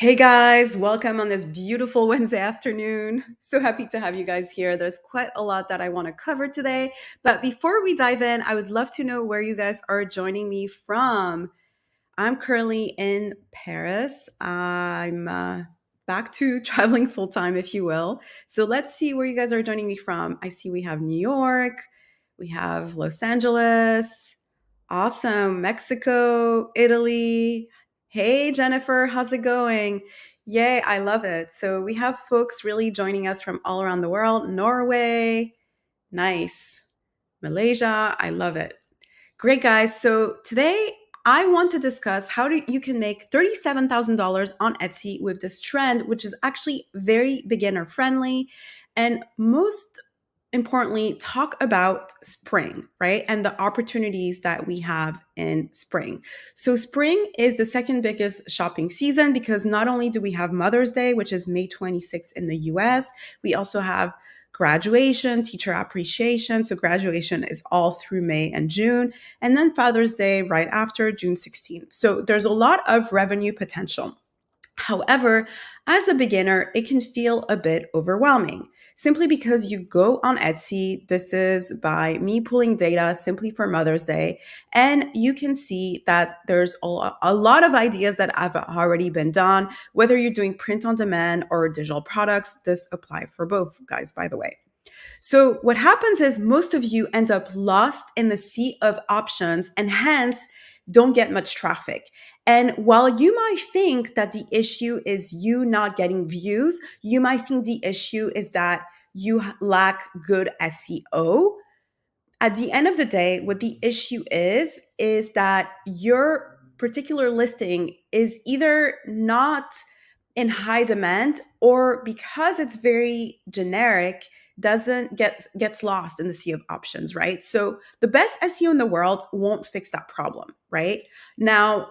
Hey guys, welcome on this beautiful Wednesday afternoon. So happy to have you guys here. There's quite a lot that I want to cover today. But before we dive in, I would love to know where you guys are joining me from. I'm currently in Paris. I'm back to traveling full time, if you will. So let's see where you guys are joining me from. I see we have New York, we have Los Angeles, awesome, Mexico, Italy. Hey, Jennifer, how's it going? Yay, I love it. So we have folks really joining us from all around the world. Norway, nice. Malaysia, I love it. Great, guys. So today I want to discuss you can make $37,000 on Etsy with this trend, which is actually very beginner friendly. And most importantly, talk about spring, right? And the opportunities that we have in spring. So spring is the second biggest shopping season because not only do we have Mother's Day, which is May 26th in the US, we also have graduation, teacher appreciation. So graduation is all through May and June, and then Father's Day right after June 16th. So there's a lot of revenue potential. However, as a beginner, it can feel a bit overwhelming simply because you go on Etsy. This is by me pulling data simply for Mother's Day. And you can see that there's a lot of ideas that have already been done, whether you're doing print on demand or digital products. This apply for both, guys, by the way. So what happens is most of you end up lost in the sea of options and hence don't get much traffic. And while you might think that the issue is you not getting views, you might think the issue is that you lack good SEO. At the end of the day, what the issue is that your particular listing is either not in high demand or because it's very generic doesn't gets lost in the sea of options, right? So the best SEO in the world won't fix that problem, right? Now,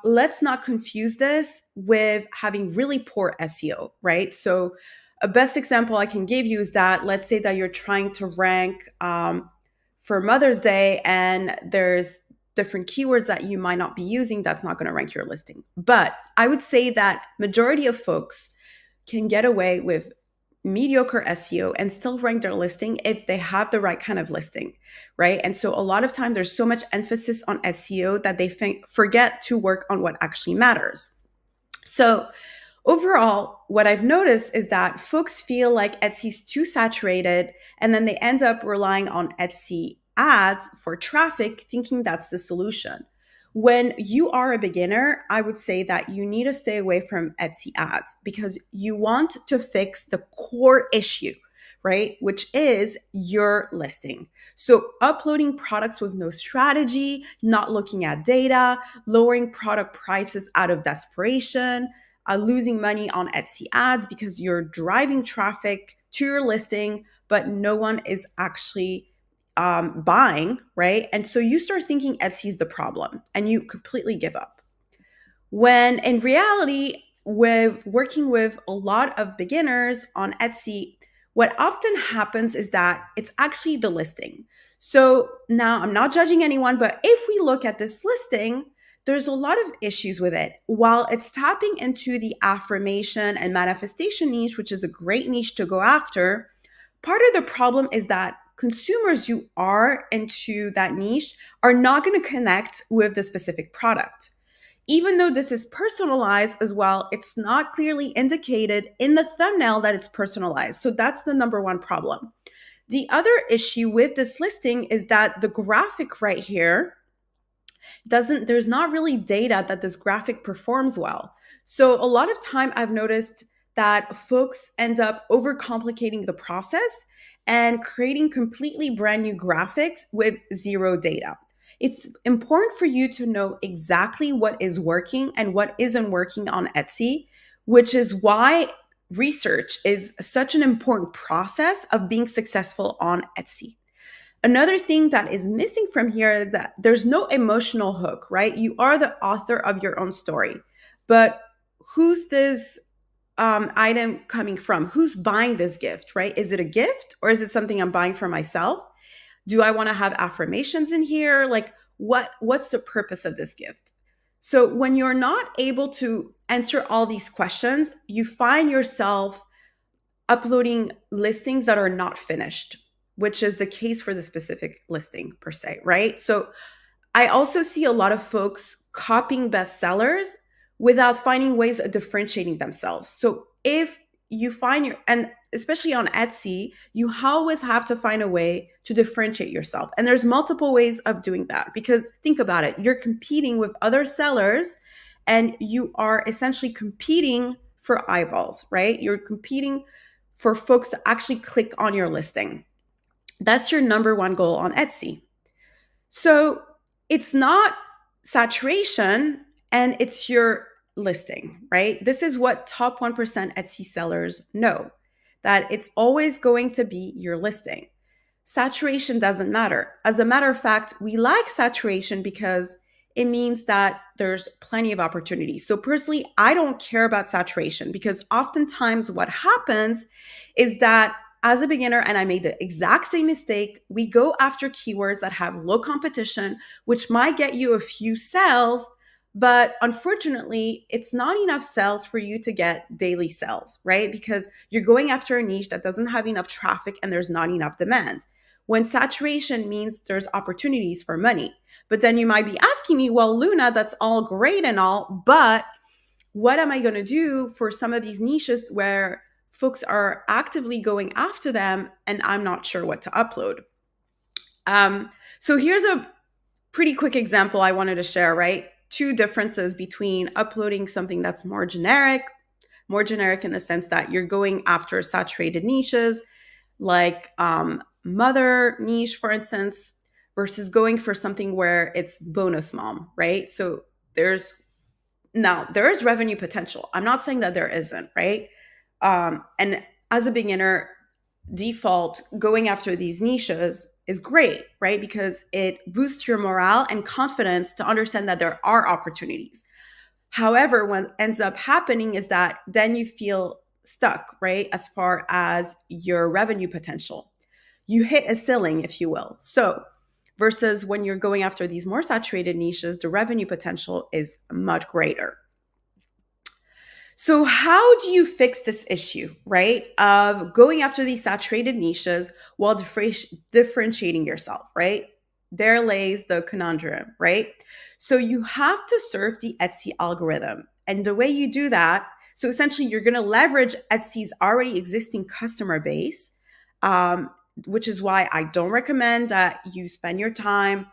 let's not confuse this with having really poor SEO, right? So a best example I can give you is that let's say that you're trying to rank for Mother's Day and there's different keywords that you might not be using, that's not going to rank your listing. But I would say that majority of folks can get away with mediocre SEO and still rank their listing if they have the right kind of listing, right? And so a lot of time there's so much emphasis on SEO that they forget to work on what actually matters. So overall, what I've noticed is that folks feel like Etsy's too saturated, and then they end up relying on Etsy ads for traffic, thinking that's the solution. When you are a beginner, I would say that you need to stay away from Etsy ads because you want to fix the core issue, right? Which is your listing. So uploading products with no strategy, not looking at data, lowering product prices out of desperation, losing money on Etsy ads because you're driving traffic to your listing, but no one is actually buying, right? And so you start thinking Etsy's the problem and you completely give up. When in reality, with working with a lot of beginners on Etsy, what often happens is that it's actually the listing. So now I'm not judging anyone, but if we look at this listing, there's a lot of issues with it. While it's tapping into the affirmation and manifestation niche, which is a great niche to go after, part of the problem is that consumers who are into that niche are not going to connect with the specific product. Even though this is personalized as well, it's not clearly indicated in the thumbnail that it's personalized. So that's the number one problem. The other issue with this listing is that the graphic right here there's not really data that this graphic performs well. So a lot of time I've noticed that folks end up overcomplicating the process and creating completely brand new graphics with zero data. It's important for you to know exactly what is working and what isn't working on Etsy, which is why research is such an important process of being successful on Etsy. Another thing that is missing from here is that there's no emotional hook, right? You are the author of your own story, but who's this item coming from? Who's buying this gift, right? Is it a gift or is it something I'm buying for myself? Do I want to have affirmations in here? Like what's the purpose of this gift? So when you're not able to answer all these questions, you find yourself uploading listings that are not finished, which is the case for the specific listing per se, right? So I also see a lot of folks copying bestsellers without finding ways of differentiating themselves. So if you find and especially on Etsy, you always have to find a way to differentiate yourself. And there's multiple ways of doing that because think about it, you're competing with other sellers and you are essentially competing for eyeballs, right? You're competing for folks to actually click on your listing. That's your number one goal on Etsy. So it's not saturation and it's your listing, right? This is what top 1% Etsy sellers know, that it's always going to be your listing. Saturation doesn't matter. As a matter of fact, we like saturation because it means that there's plenty of opportunities. So personally, I don't care about saturation because oftentimes what happens is that as a beginner, and I made the exact same mistake, we go after keywords that have low competition, which might get you a few sales, but unfortunately, it's not enough sales for you to get daily sales, right? Because you're going after a niche that doesn't have enough traffic and there's not enough demand. When saturation means there's opportunities for money. But then you might be asking me, well, Luna, that's all great and all, but what am I going to do for some of these niches where folks are actively going after them and I'm not sure what to upload? So here's a pretty quick example I wanted to share, right? Two differences between uploading something that's more generic in the sense that you're going after saturated niches, like mother niche, for instance, versus going for something where it's bonus mom, right? So there is revenue potential. I'm not saying that there isn't, right? And as a beginner, default going after these niches is great, right? Because it boosts your morale and confidence to understand that there are opportunities. However, what ends up happening is that then you feel stuck, right? As far as your revenue potential, you hit a ceiling, if you will. So versus when you're going after these more saturated niches, the revenue potential is much greater. So how do you fix this issue, right? Of going after these saturated niches while differentiating yourself, right? There lays the conundrum, right? So you have to serve the Etsy algorithm. And the way you do that, so essentially you're going to leverage Etsy's already existing customer base, which is why I don't recommend that you spend your time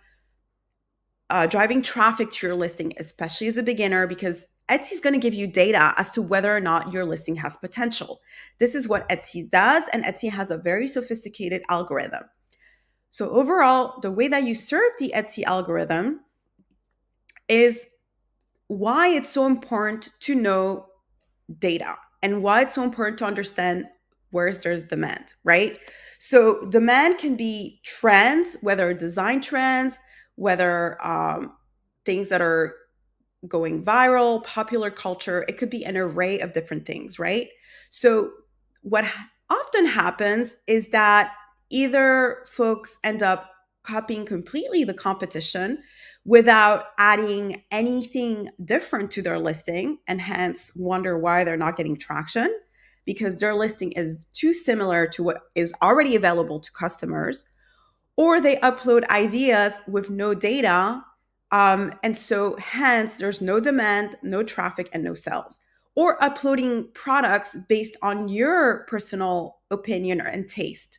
driving traffic to your listing, especially as a beginner, because Etsy is going to give you data as to whether or not your listing has potential. This is what Etsy does, and Etsy has a very sophisticated algorithm. So overall, the way that you serve the Etsy algorithm is why it's so important to know data and why it's so important to understand where there's demand, right? So demand can be trends, whether design trends, whether things that are going viral, popular culture. It could be an array of different things, right? So what often happens is that either folks end up copying completely the competition without adding anything different to their listing and hence wonder why they're not getting traction because their listing is too similar to what is already available to customers, or they upload ideas with no data. And so hence there's no demand, no traffic, and no sales. Or uploading products based on your personal opinion and taste,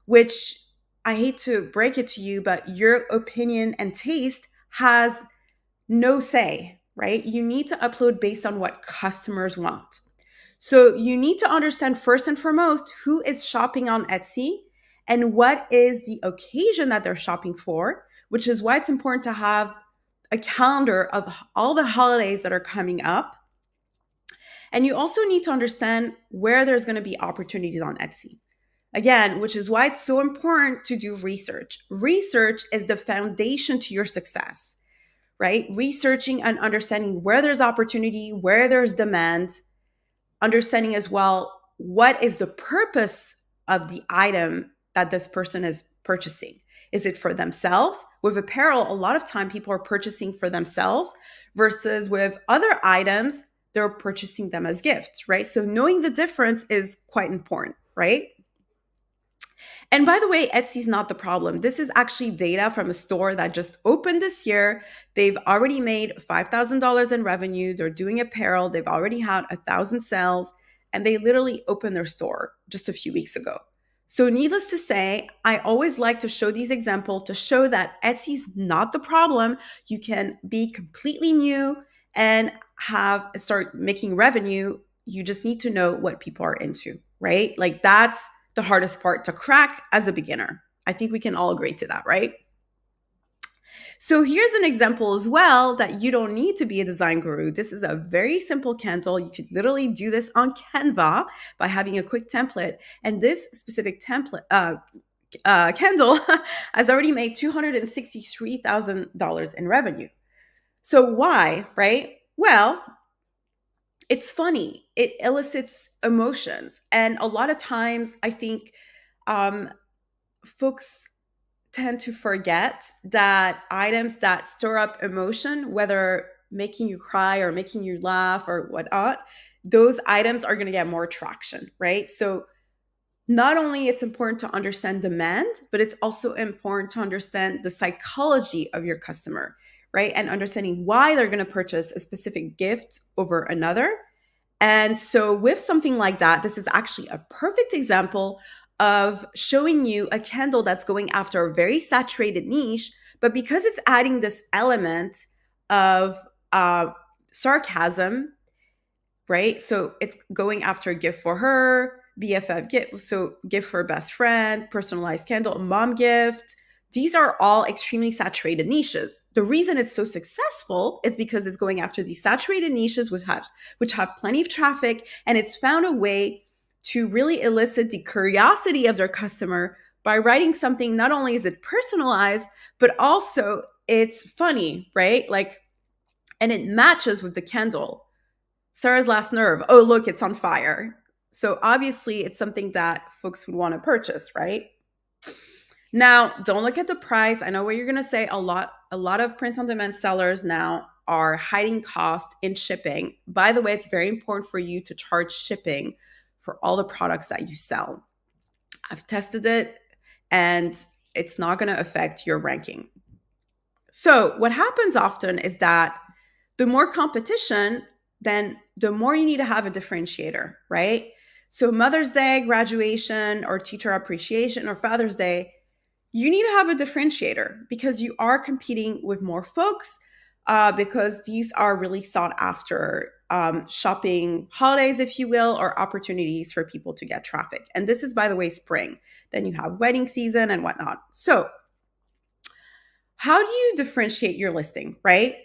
which I hate to break it to you, but your opinion and taste has no say, right? You need to upload based on what customers want. So you need to understand first and foremost who is shopping on Etsy and what is the occasion that they're shopping for, which is why it's important to have a calendar of all the holidays that are coming up. And you also need to understand where there's going to be opportunities on Etsy. Again, which is why it's so important to do research. Research is the foundation to your success, right? Researching and understanding where there's opportunity, where there's demand, understanding as well what is the purpose of the item that this person is purchasing. Is it for themselves? With apparel, a lot of time people are purchasing for themselves versus with other items, they're purchasing them as gifts, right? So knowing the difference is quite important, right? And by the way, Etsy's not the problem. This is actually data from a store that just opened this year. They've already made $5,000 in revenue. They're doing apparel. They've already had 1,000 sales, and they literally opened their store just a few weeks ago. So needless to say, I always like to show these examples to show that Etsy's not the problem. You can be completely new and start making revenue. You just need to know what people are into, right? Like that's the hardest part to crack as a beginner. I think we can all agree to that, right? So here's an example as well that you don't need to be a design guru. This is a very simple candle. You could literally do this on Canva by having a quick template. And this specific template, candle has already made $263,000 in revenue. So why, right? Well, it's funny. It elicits emotions. And a lot of times I think folks tend to forget that items that stir up emotion, whether making you cry or making you laugh or whatnot, those items are going to get more traction, right? So not only it's important to understand demand, but it's also important to understand the psychology of your customer, right? And understanding why they're going to purchase a specific gift over another. And so with something like that, this is actually a perfect example of showing you a candle that's going after a very saturated niche, but because it's adding this element of sarcasm, right? So it's going after a gift for her, BFF gift, so gift for a best friend, personalized candle, mom gift. These are all extremely saturated niches. The reason it's so successful is because it's going after these saturated niches which have plenty of traffic, and it's found a way to really elicit the curiosity of their customer by writing something. Not only is it personalized, but also it's funny, right? Like, and it matches with the candle. Sarah's last nerve. Oh, look, it's on fire. So obviously it's something that folks would want to purchase, right? Now, don't look at the price. I know what you're going to say. A lot of print on demand sellers now are hiding cost in shipping. By the way, it's very important for you to charge shipping for all the products that you sell. I've tested it and it's not going to affect your ranking. So what happens often is that the more competition, then the more you need to have a differentiator, right? So Mother's Day, graduation, or teacher appreciation, or Father's Day, you need to have a differentiator because you are competing with more folks because these are really sought after shopping holidays, if you will, or opportunities for people to get traffic. And this is, by the way, spring. Then you have wedding season and whatnot. So how do you differentiate your listing, right?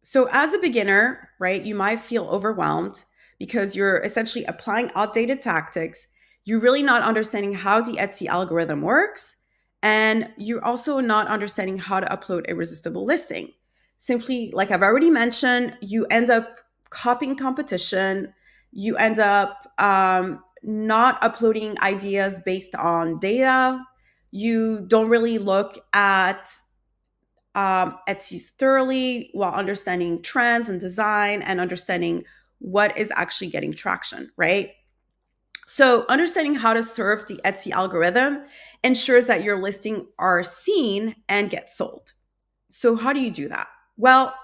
So as a beginner, right, you might feel overwhelmed because you're essentially applying outdated tactics. You're really not understanding how the Etsy algorithm works. And you're also not understanding how to upload a irresistible listing. Simply, like I've already mentioned, you end up copying competition. You end up not uploading ideas based on data. You don't really look at Etsy's thoroughly while understanding trends and design and understanding what is actually getting traction, right? So understanding how to serve the Etsy algorithm ensures that your listing are seen and get sold. So how do you do that? Well,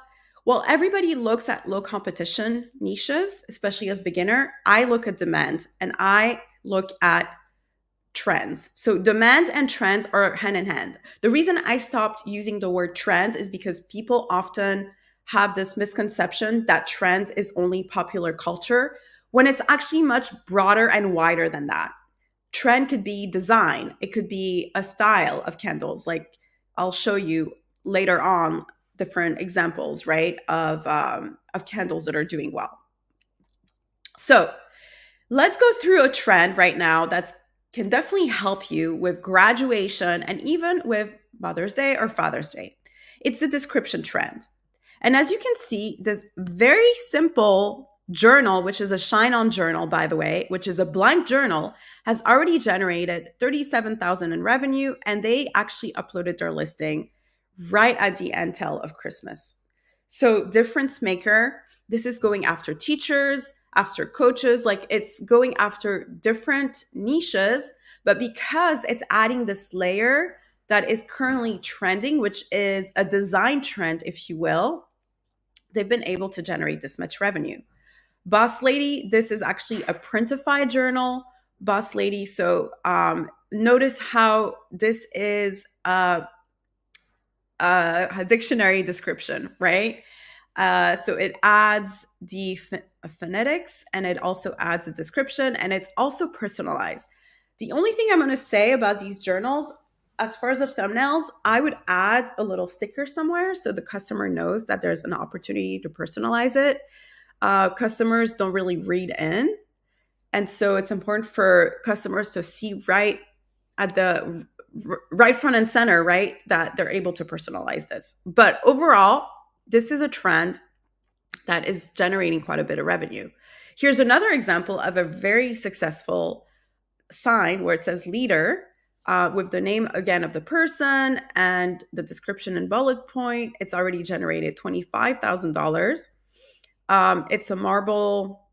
while everybody looks at low competition niches, especially as beginner, I look at demand and I look at trends. So demand and trends are hand in hand. The reason I stopped using the word trends is because people often have this misconception that trends is only popular culture, when it's actually much broader and wider than that. Trend could be design. It could be a style of candles. Like I'll show you later on different examples, right, of candles that are doing well. So let's go through a trend right now that's can definitely help you with graduation and even with Mother's Day or Father's Day. It's the description trend. And as you can see, this very simple journal, which is a Shine On journal, by the way, which is a blank journal, has already generated $37,000 in revenue, and they actually uploaded their listing right at the end tail of Christmas. So difference maker, this is going after teachers, after coaches, like it's going after different niches, but because it's adding this layer that is currently trending, which is a design trend, if you will, they've been able to generate this much revenue. Boss Lady, this is actually a printified journal. Boss Lady, so notice how this is a dictionary description, right? So it adds the phonetics and it also adds a description and it's also personalized. The only thing I'm going to say about these journals, as far as the thumbnails, I would add a little sticker somewhere so the customer knows that there's an opportunity to personalize it. Customers don't really read in. And so it's important for customers to see right at the right front and center, right, that they're able to personalize this. But overall, this is a trend that is generating quite a bit of revenue. Here's another example of a very successful sign where it says leader with the name again of the person and the description and bullet point. It's already generated $25,000. It's a marble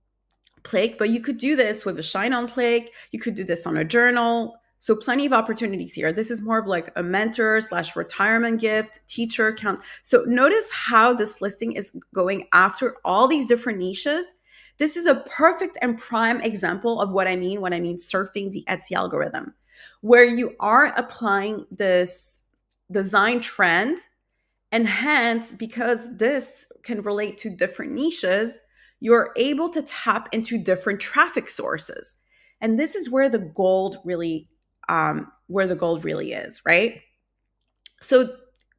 plaque, but you could do this with a shine on plaque. You could do this on a journal. So plenty of opportunities here. This is more of like a mentor / retirement gift, teacher account. So notice how this listing is going after all these different niches. This is a perfect and prime example of what I mean when I mean surfing the Etsy algorithm, where you are applying this design trend. And hence, because this can relate to different niches, you're able to tap into different traffic sources. And this is where the gold really is, right? So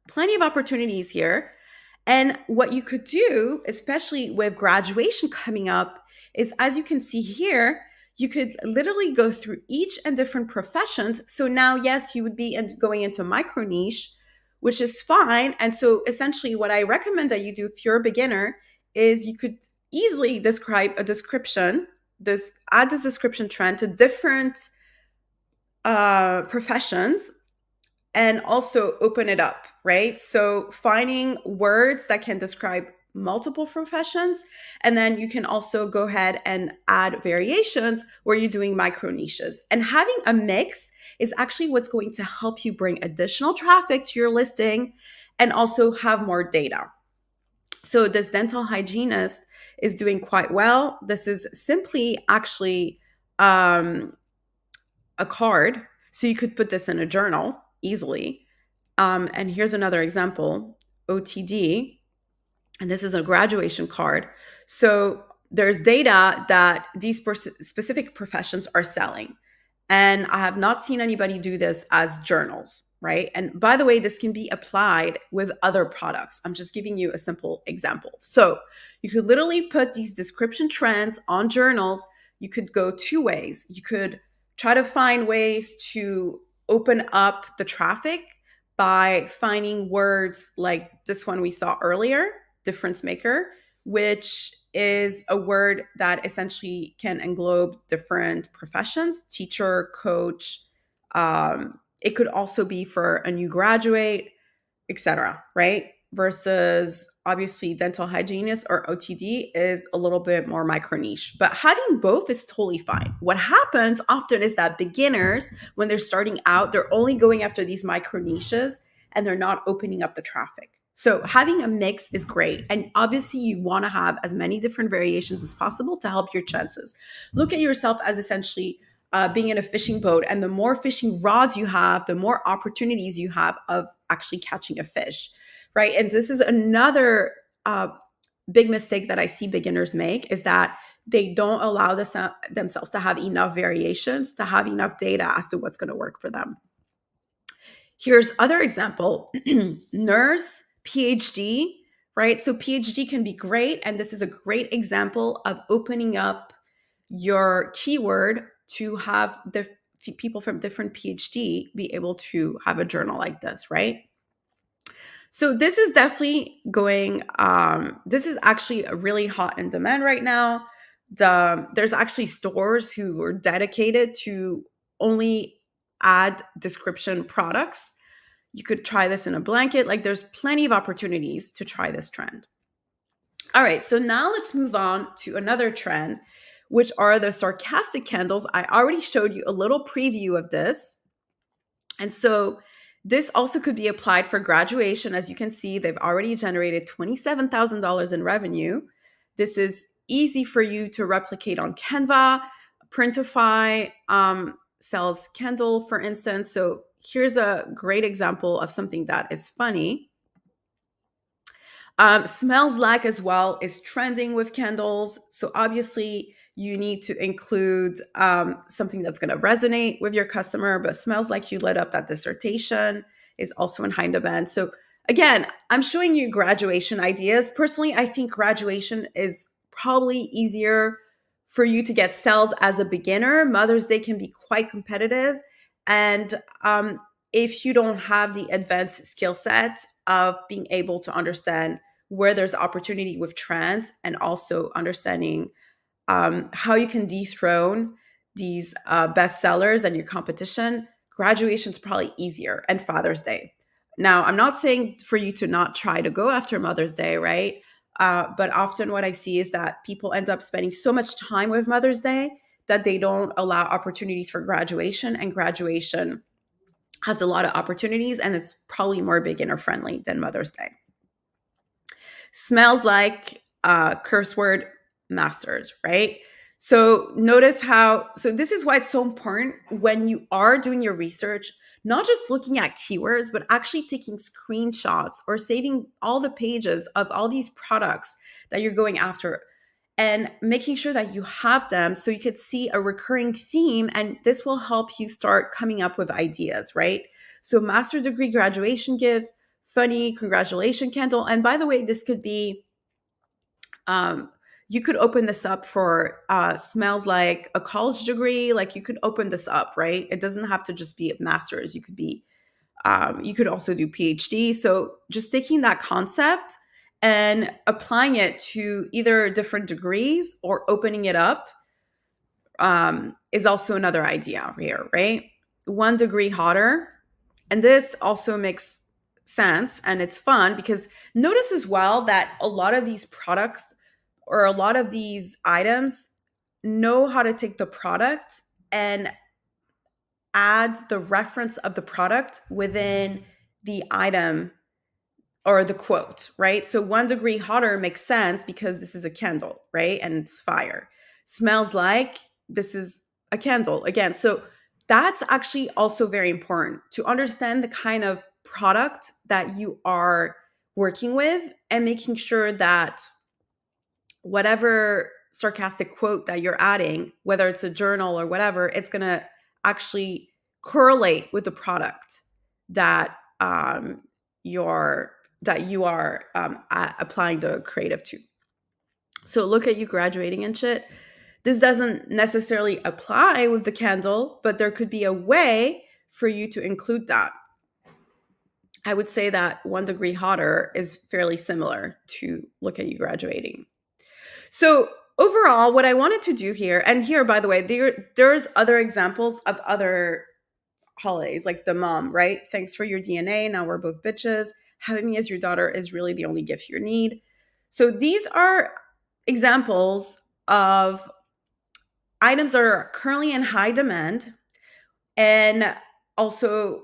plenty of opportunities here. And what you could do, especially with graduation coming up, is as you can see here, you could literally go through each and different professions. So now, yes, you would be going into micro niche, which is fine. And so essentially what I recommend that you do if you're a beginner is you could easily describe a description, add this description trend to different professions and also open it up, right? So finding words that can describe multiple professions. And then you can also go ahead and add variations where you're doing micro niches. And having a mix is actually what's going to help you bring additional traffic to your listing and also have more data. So this dental hygienist is doing quite well. This is simply actually a card. So you could put this in a journal easily. And here's another example, OTD. And this is a graduation card. So there's data that these specific professions are selling. And I have not seen anybody do this as journals, right? And by the way, this can be applied with other products. I'm just giving you a simple example. So you could literally put these description trends on journals. You could go two ways. You could try to find ways to open up the traffic by finding words like this one we saw earlier, difference maker, which is a word that essentially can englobe different professions, teacher, coach. It could also be for a new graduate, etc., right? Versus obviously dental hygienist or OTD is a little bit more micro niche, but having both is totally fine. What happens often is that beginners, when they're starting out, they're only going after these micro niches and they're not opening up the traffic. So having a mix is great. And obviously you want to have as many different variations as possible to help your chances. Look at yourself as essentially being in a fishing boat, and the more fishing rods you have, the more opportunities you have of actually catching a fish, right? And this is another big mistake that I see beginners make, is that they don't allow themselves to have enough variations, to have enough data as to what's going to work for them. Here's other example, nurse, PhD, right? So PhD can be great. And this is a great example of opening up your keyword to have the people from different PhD be able to have a journal like this, right? So this is definitely going, this is actually a really hot in demand right now. There's actually stores who are dedicated to only add description products. You could try this in a blanket. Like there's plenty of opportunities to try this trend. All right, so now let's move on to another trend, which are the sarcastic candles. I already showed you a little preview of this. And so this also could be applied for graduation. As you can see, they've already generated $27,000 in revenue. This is easy for you to replicate on Canva. Printify sells Kindle, for instance. So here's a great example of something that is funny. Smells like as well is trending with candles. So obviously you need to include something that's going to resonate with your customer, but smells like you lit up that dissertation is also in high demand. So again, I'm showing you graduation ideas. Personally, I think graduation is probably easier for you to get sales as a beginner. Mother's Day can be quite competitive. And if you don't have the advanced skill set of being able to understand where there's opportunity with trends and also understanding how you can dethrone these bestsellers and your competition, graduation is probably easier, and Father's Day. Now, I'm not saying for you to not try to go after Mother's Day, right? But often what I see is that people end up spending so much time with Mother's Day that they don't allow opportunities for graduation, and graduation has a lot of opportunities and it's probably more beginner friendly than Mother's Day. Smells like curse word masters, right? So notice how, so this is why it's so important when you are doing your research, not just looking at keywords, but actually taking screenshots or saving all the pages of all these products that you're going after and making sure that you have them so you could see a recurring theme, and this will help you start coming up with ideas, right? So master's degree graduation gift, funny congratulation candle. And by the way, this could be you could open this up for smells like a college degree. Like you could open this up, right? It doesn't have to just be a master's. You could also do PhD. So just taking that concept and applying it to either different degrees or opening it up is also another idea here, right? 1 degree hotter. And this also makes sense and it's fun because notice as well that a lot of these products or a lot of these items know how to take the product and add the reference of the product within the item or the quote, right? So 1 degree hotter makes sense because this is a candle, right? And it's fire. Smells like this is a candle again. So that's actually also very important to understand the kind of product that you are working with and making sure that whatever sarcastic quote that you're adding, whether it's a journal or whatever, it's going to actually correlate with the product that you are applying the creative to. So look at you graduating and shit. This doesn't necessarily apply with the candle, but there could be a way for you to include that. I would say that 1 degree hotter is fairly similar to look at you graduating. So overall, what I wanted to do here, and here, by the way, there's other examples of other holidays, like the mom, right? Thanks for your DNA. Now we're both bitches. Having me as your daughter is really the only gift you need. So these are examples of items that are currently in high demand and also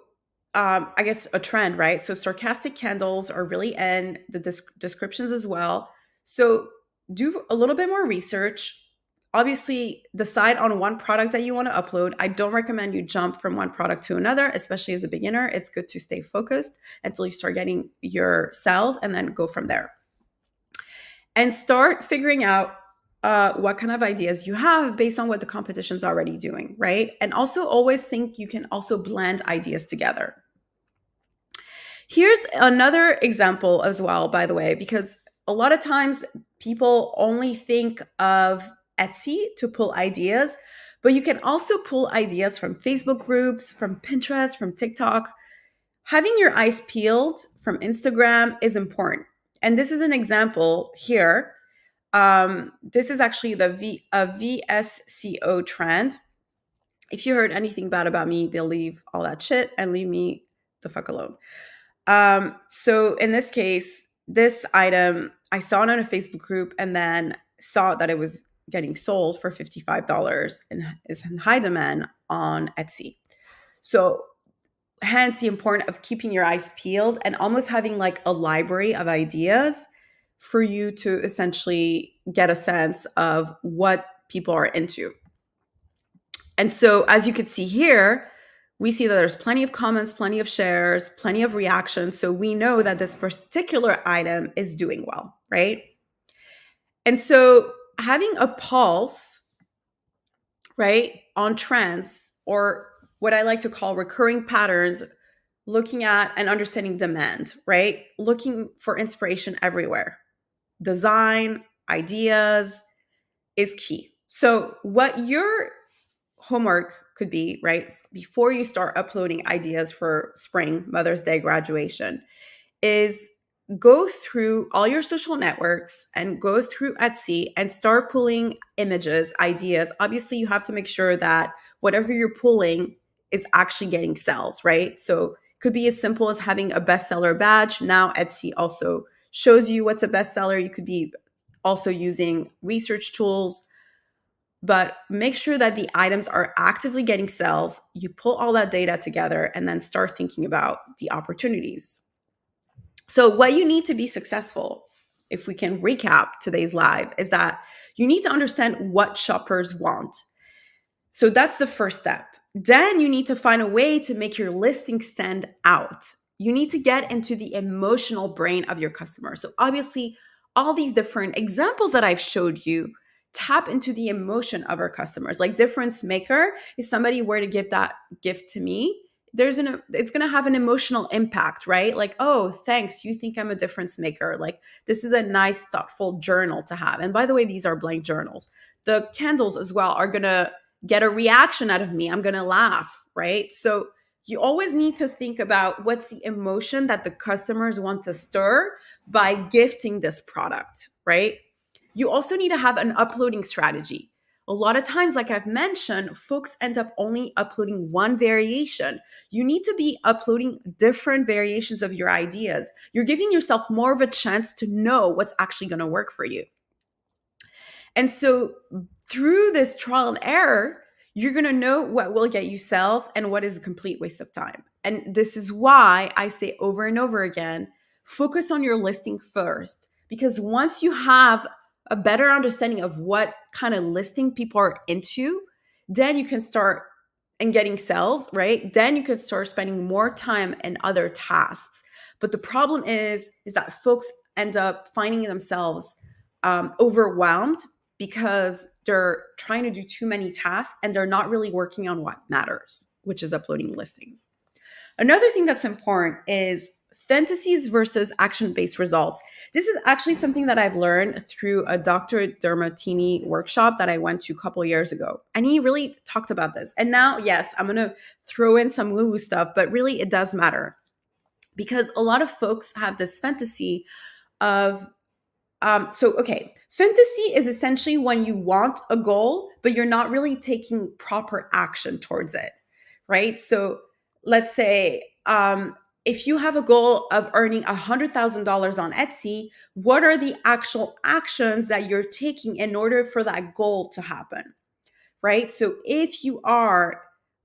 I guess a trend, right? So sarcastic candles are really in the descriptions as well. So do a little bit more research. Obviously, decide on one product that you want to upload. I don't recommend you jump from one product to another, especially as a beginner. It's good to stay focused until you start getting your sales and then go from there. And start figuring out what kind of ideas you have based on what the competition's already doing, right? And also always think you can also blend ideas together. Here's another example as well, by the way, because a lot of times people only think of Etsy to pull ideas, but you can also pull ideas from Facebook groups, from Pinterest, from TikTok. Having your eyes peeled from Instagram is important. And this is an example here. This is actually a VSCO trend. If you heard anything bad about me, believe all that shit and leave me the fuck alone. So in this case, this item I saw it on a Facebook group and then saw that it was getting sold for $55 and is in high demand on Etsy. So hence the importance of keeping your eyes peeled and almost having like a library of ideas for you to essentially get a sense of what people are into. And so as you could see here, we see that there's plenty of comments, plenty of shares, plenty of reactions. So we know that this particular item is doing well, right? And so having a pulse, right, on trends, or what I like to call recurring patterns, looking at and understanding demand, right? Looking for inspiration everywhere. Design, ideas is key. So what your homework could be, right, before you start uploading ideas for spring, Mother's Day, graduation, is go through all your social networks and go through Etsy and start pulling images, ideas. Obviously, you have to make sure that whatever you're pulling is actually getting sales, right? So it could be as simple as having a bestseller badge. Now Etsy also shows you what's a bestseller. You could be also using research tools, but make sure that the items are actively getting sales. You pull all that data together and then start thinking about the opportunities. So what you need to be successful, if we can recap today's live, is that you need to understand what shoppers want. So that's the first step. Then you need to find a way to make your listing stand out. You need to get into the emotional brain of your customer. So obviously, all these different examples that I've showed you tap into the emotion of our customers. Like difference maker, if somebody were to give that gift to me, it's going to have an emotional impact, right? Like, oh, thanks, you think I'm a difference maker. Like, this is a nice thoughtful journal to have. And by the way, these are blank journals. The candles as well are going to get a reaction out of me. I'm going to laugh, right? So you always need to think about what's the emotion that the customers want to stir by gifting this product, right? You also need to have an uploading strategy. A lot of times, like I've mentioned, folks end up only uploading one variation. You need to be uploading different variations of your ideas. You're giving yourself more of a chance to know what's actually going to work for you. And so through this trial and error, you're going to know what will get you sales and what is a complete waste of time. And this is why I say over and over again, focus on your listing first. Because once you have a better understanding of what kind of listing people are into, then you can start and getting sales, right? Then you can start spending more time in other tasks. But the problem is that folks end up finding themselves overwhelmed because they're trying to do too many tasks and they're not really working on what matters, which is uploading listings. Another thing that's important is fantasies versus action-based results. This is actually something that I've learned through a Dr. Dermatini workshop that I went to a couple years ago. And he really talked about this. And now, yes, I'm going to throw in some woo-woo stuff, but really it does matter. Because a lot of folks have this fantasy of fantasy is essentially when you want a goal, but you're not really taking proper action towards it, right? So let's say if you have a goal of earning $100,000 on Etsy, what are the actual actions that you're taking in order for that goal to happen, right? So if you are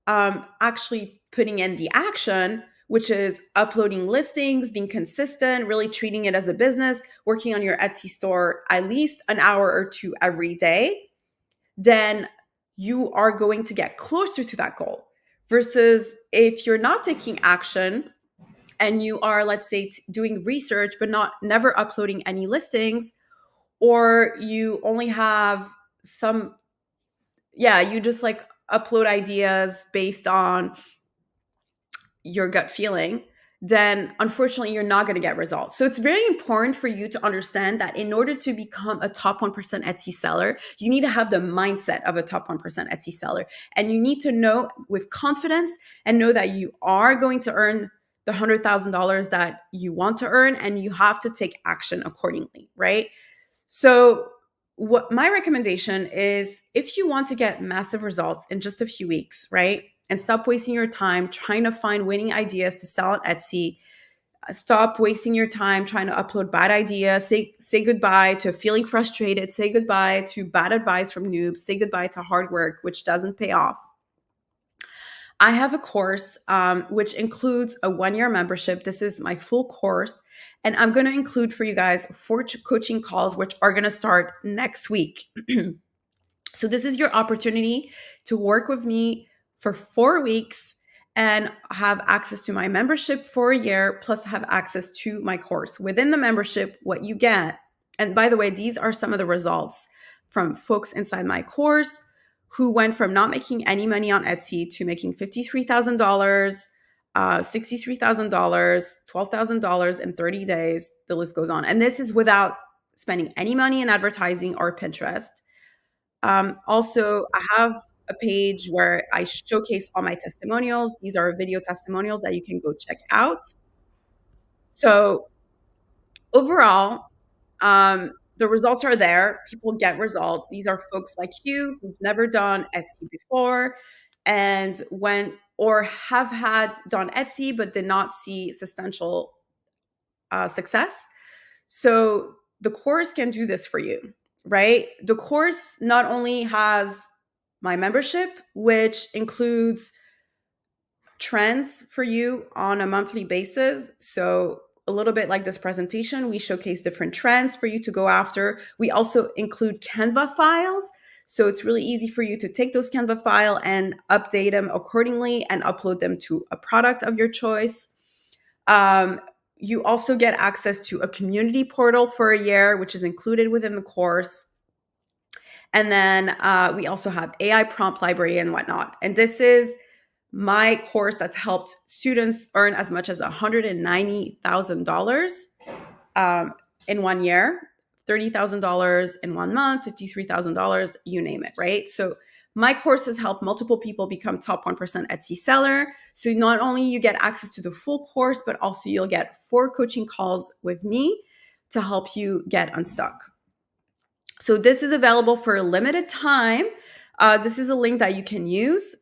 actually putting in the action, which is uploading listings, being consistent, really treating it as a business, working on your Etsy store at least an hour or two every day, then you are going to get closer to that goal. Versus if you're not taking action and you are, let's say, doing research, but never uploading any listings, or you only have you just like upload ideas based on your gut feeling, then unfortunately you're not going to get results. So it's very important for you to understand that in order to become a top 1% Etsy seller, you need to have the mindset of a top 1% Etsy seller. And you need to know with confidence and know that you are going to earn the $100,000 that you want to earn, and you have to take action accordingly, right? So what my recommendation is, if you want to get massive results in just a few weeks, right? And stop wasting your time trying to find winning ideas to sell on Etsy. Stop wasting your time trying to upload bad ideas. Say goodbye to feeling frustrated. Say goodbye to bad advice from noobs. Say goodbye to hard work, which doesn't pay off. I have a course which includes a 1 year membership. This is my full course. And I'm going to include for you guys 4 coaching calls, which are going to start next week. So, this is your opportunity to work with me for 4 weeks and have access to my membership for a year, plus have access to my course. Within the membership, what you get, and by the way, these are some of the results from folks inside my course who went from not making any money on Etsy to making $53,000, $63,000, $12,000 in 30 days. The list goes on. And this is without spending any money in advertising or Pinterest. Also, I have a page where I showcase all my testimonials. These are video testimonials that you can go check out. So overall, the results are there. People get results. These are folks like you who've never done Etsy before and went or have had done Etsy but did not see substantial success. So the course can do this for you, right? The course not only has my membership, which includes trends for you on a monthly basis. So a little bit like this presentation, we showcase different trends for you to go after. We also include Canva files. So it's really easy for you to take those Canva file and update them accordingly and upload them to a product of your choice. You also get access to a community portal for a year, which is included within the course. And then we also have AI prompt library and whatnot. And this is my course that's helped students earn as much as $190,000 in 1 year, $30,000 in 1 month, $53,000, you name it, right? So my course has helped multiple people become top 1% Etsy seller. So not only you get access to the full course, but also you'll get 4 coaching calls with me to help you get unstuck. So this is available for a limited time. This is a link that you can use.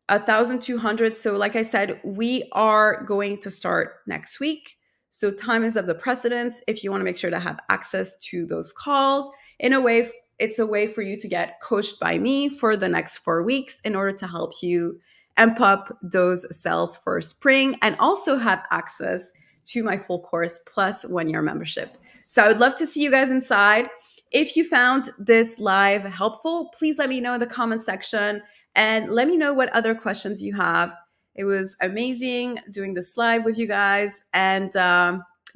1,200. So like I said, we are going to start next week. So time is of the precedence if you want to make sure to have access to those calls. In a way, it's a way for you to get coached by me for the next 4 weeks in order to help you amp up those sales for spring and also have access to my full course plus 1 year membership. So I would love to see you guys inside. If you found this live helpful, please let me know in the comment section and let me know what other questions you have. It was amazing doing this live with you guys. And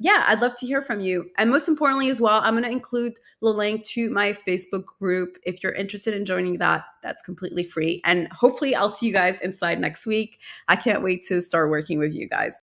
yeah, I'd love to hear from you. And most importantly as well, I'm going to include the link to my Facebook group. If you're interested in joining that, that's completely free. And hopefully I'll see you guys inside next week. I can't wait to start working with you guys.